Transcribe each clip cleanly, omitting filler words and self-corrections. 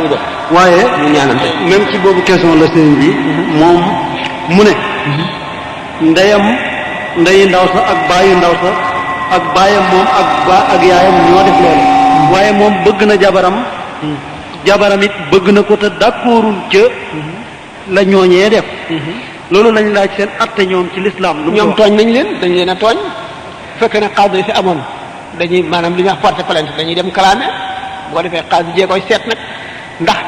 ñu def waaye ñu ñaanante même ci boobu question la sëriñ bi moom mu ne ndeyi ndaw sa ak baayu ndaw sa ak baayam moom ak yaayam ñoo def loolu waaye moom bëgg na jabaram it bëgg na ko te d'accordul ca la ñooñee def loolu lañ laaj seen atte ñoom ci l'islam lu ñoom tooñ nañ leen dañ leen a tooñ fekkee ne xaadu yi fi amoon dañuy maanaam li ñuy wax porter plainte dañuy dem kalaame boo defee xaadu jee koy seet nag ndax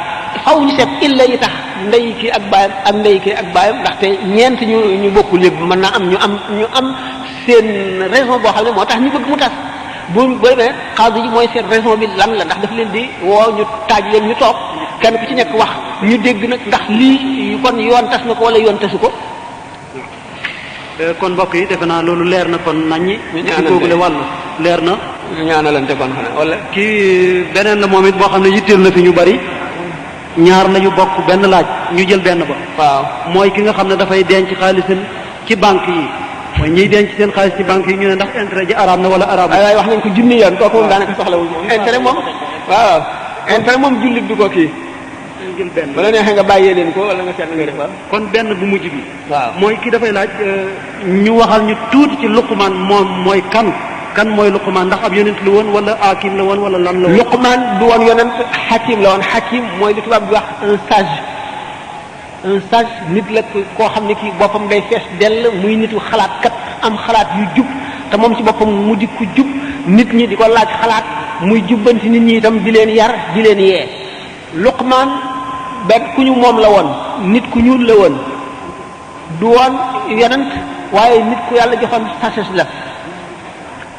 faw ñu seet illa yi tax ndey kii ak baayam ak ndey kii ak baayam ndaxte ñeent ñu bokkul lépp mën naa am ñu am seen raison boo xam ne moo tax ñu bëgg mu tas boo demee xaadu ji mooy seen raison bi lan la ndax daf leen di woo ñu taaj leen ñu toog kenn ku ci nekk wax ñu dégg nag ndax lii kon yoon tas na ko wala yoon tasu ko. kon mbokk yi defe naa loolu leer na kon naññi. ci googule wàllu leer na. ñu ñaanalante kon xanaa wala. kii beneen la moom it boo xam ne yitteel na fi ñu bari ñaar lañu bokk benn laaj ñu jël benn ba. waaw mooy ki nga xam ne dafay denc xaalisam ci banque yi. mooy ñiy denc seen xaalis ci banque yi ñu ne ndax intérêt ji araam na wala araam. waaye wax nañ ko junni yoon kooku moom daanaka soxlawul intérêt moom. waaw intérêt moom jullit du ko kii. jël benn wala neexee nga bàyyee leen ko wala nga seet nga def kon benn bu mujj bi. waaw mooy ki dafay laaj ñu waxal ñu tuuti ci Luqmaan moom mooy kan mooy Luqmaan ndax ab yonent la woon wala hakim la woon wala lan la woon. Luqmaan du woon yonent hakim la woon hakim mooy li tubaab bi wax un sage nit la koo xam ne kii boppam day fees dell muy nitu xalaat kat am xalaat yu jub te moom ci boppam mu di ku jub nit ñi di ko laaj xalaat muy jubbanti nit ñi itam di leen yar di leen yee. Luqmaan benn ku ñu moom la woon nit ku ñuul la woon du woon yonent waaye nit ku yàlla joxoon sagesse la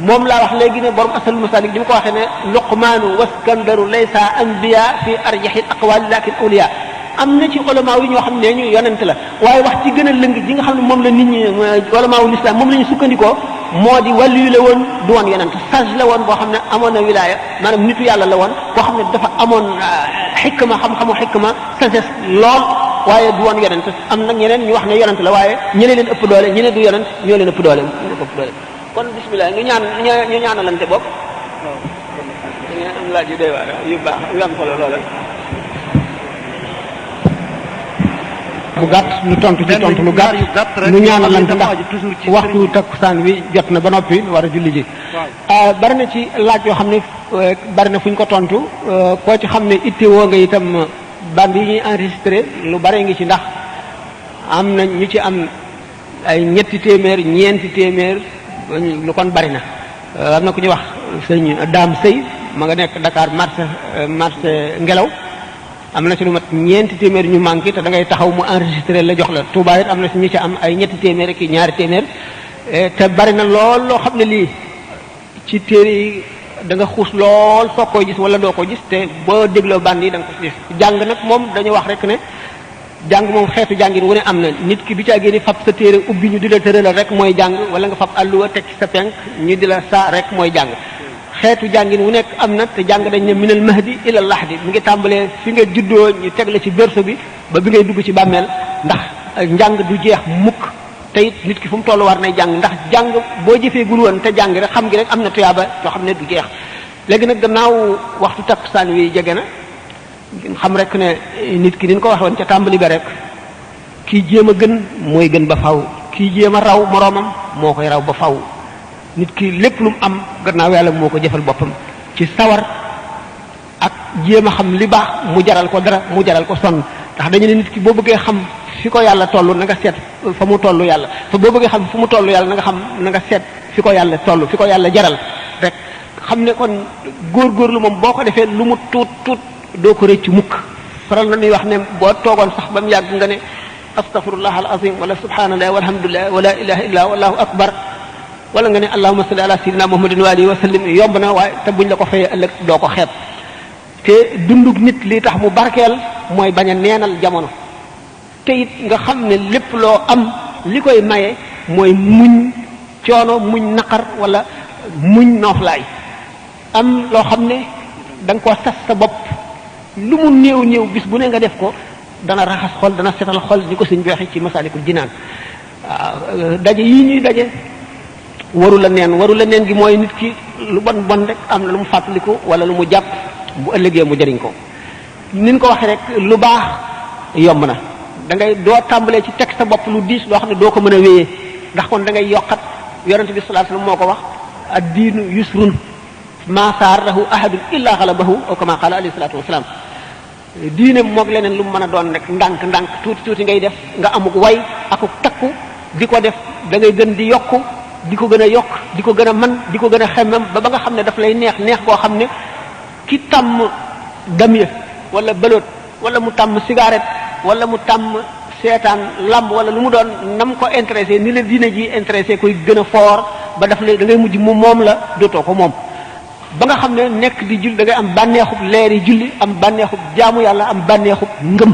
moom laa wax léegi ne borom asal masalik di ma ko waxee ne Luqmaanu waskandaru laysa anbiya fi arjahil aqwali lakin awliya am na ci ulama yi ñoo xam ne ñu yonent la waaye wax ci gën a lëng ji nga xam ne moom la nit ñi ulama wu l'islam moom la ñu sukkandikoo moo di wàllu yu la woon du woon yonent sage la woon boo xam ne amoon na wilaya maanaam nitu yàlla la woon boo xam ne dafa amoon xikma xam-xamu xikma sagesse lool waaye du woon yonent am nag ñeneen ñu wax ne yonent la waaye ñeneen leen ëpp doole ñeneen du yonent ñoo leen ëpp doole kon bismillah ñu ñaanalante bopp ñu am laaj yu doy waar yu baax yu am solo loola bu gàtt ñu tontu ci tontu lu gàtt ñu ñaanalante ndax waxtu takkusaan wi jot na ba noppi war a julli ji bari na ci laaj yoo xam ne bari na fu ñu ko tontu koo ci xam ne ittewoo nga itam band yi ñuy enregistré lu bari ngi ci ndax am na ñu ci am ay ñeenti téeméer ñeenti téeméer lu kon bari na am na ku ñuy wax sëñ Daam Sëy ma nga nekk Dakar marché ngelaw am na ci lu mat ñeenti téeméer ñu manqué te da ngay taxaw mu enregistré la jox la Touba it am na ci ñi ci am ay ñetti téeméer ki ñaari téeméer te bari na lool loo xam ne lii ci téere yi da nga xuus lool soo koy gis wala doo ko gis te boo dégloo band yi da nga ko gis jàng nag moom dañu wax rek ne jàng moom xeetu jàngin wu ne am na nit ki du caa génne fab sa téere ubbi ñu di la tëralal rek mooy jàng wala nga fab àlluwa teg ci sa penk ñu di la saa rek mooy jàng xeetu jàngin wu nekk am na te jàng dañ ne minal mahdi ila lahdi mi ngi tàmbalee fi nga juddoo ñu teg la ci berceau bi ba bi ngay dugg ci bàmmeel ndax njàng du jeex mukk te it nit ki fu mu toll war nay jàng ndax jàng boo jëfee gul woon te jàng rek xam gi rek am na tuyaaba yoo xam ne du jeex léegi nag gannaaw waxtu takkusaan wi jege na xam rek ne nit ki ni ñu ko waxoon ca tàmbali ba rek kii jéem a gën mooy gën ba faw kii jéem a raw moroomam moo koy raw ba faw nit ki lépp lu mu am gannaaw yàlla moo ko jëfal boppam ci sawar ak jéem a xam li baax mu jaral ko dara mu jaral ko sonn ndax dañu ne nit ki boo bëggee xam fi ko yàlla toll na nga seet fa mu toll yàlla te boo bëggee xam fu mu toll yàlla na nga seet fi ko yàlla toll fi ko yàlla jaral rek xam ne kon góorgóorlu moom boo ko defee lu mu tuut doo ko rëcc mukk faral na ñuy wax ne boo toogoon sax ba mu yàgg nga ne astaghfirullah al azim wala subhanallah walhamdulillah wala ilaha illa wallahu akbar wala nga ne allahumma salli ala sayyidina muhammadin wa alihi wa sallim yomb na waaye te buñ la ko fayee ëllëg doo ko xeeb te dundug nit li tax mu barkeel mooy bañ a neenal jamono te it nga xam ne lépp loo am li koy maye mooy muñ coono muñ naqar wala muñ nooflaay am loo xam ne da nga ko sas sa bopp lu mu néew bis bu ne nga def ko dana raxas xol dana setal xol ni ko suñ joxe ci Masaalikul Jinaan waaw daje yii ñuy daje waru la neen gi mooy nit ki lu bon rek am na lu mu fàttaliku wala lu mu jàpp bu ëllëgee mu jëriñ ko ni ñu ko waxee rek lu baax yomb na da ngay doo tàmbalee ci teg sa bopp lu diis loo xam ne doo ko mën a wéyee ndax kon da ngay yokkat yonente bi sallallahu alayhi wasallam moo ko wax ad-diinu yusrun ma saarahu ahadun illa xalabahu aw kama qala alayhi salatu wasalaam diine moog leneen lu mu mën a doon rek ndànk ndànk tuuti tuuti ngay def nga amuk way akuk takku di ko def da ngay gën di yokku di ko gën a yokk di ko gën a mën di ko gën a xemmem ba nga xam ne daf lay neex neex koo xam ne ki tàmm damye wala bëloot wala mu tàmm cigarette wala mu tàmm seetaan lamb wala lu mu doon nam ko intéressé ni la diine ji intéressé koy gën a fort ba daf lay da ngay mujj mu moom la dootoo ko moom ba nga xam ne nekk di julli da ngay am bànneexub leeri julli am bànneexub jaamu yàlla am bànneexub ngëm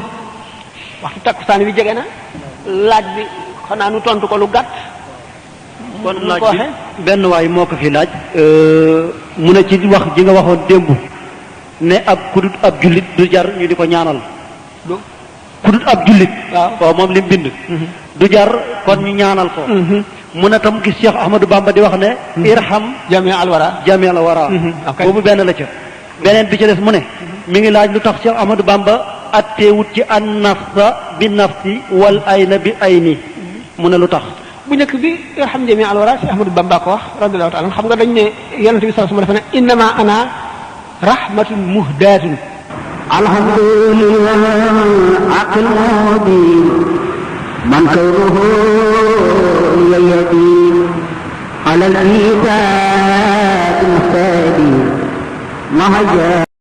waxtu takkusaan wi jege na laaj bi xanaa nu tontu ko lu gàtt kon laaj bi benn waay moo ko fi laaj mu ne ci wax ji nga waxoon démb ne ab kudut ab jullit du jar ñu di ko ñaanal kudut ab jullit waaw moom li mu bind du jar kon ñu ñaanal ko mu ne tam gis Cheikh Ahmadou Bamba di wax ne irham jami alwara boobu benn la ca beneen bi ci des mu ne mi ngi laaj lu tax Cheikh Ahmadou Bamba atteewut ci an nafsa bi nafsi wal ayna bi ayni mu ne lu tax bu njëkk bi irham jami alwara Cheikh Ahmadou Bamba ko wax radiyallahu ta'ala xam nga dañ ne yonent bi sallallahu alayhi wasallam dafa ne innama ana rahmatun muhdatun alhamdulillah aqil mubin man kawruhu yadi ala al-ibad muhtadi mahaja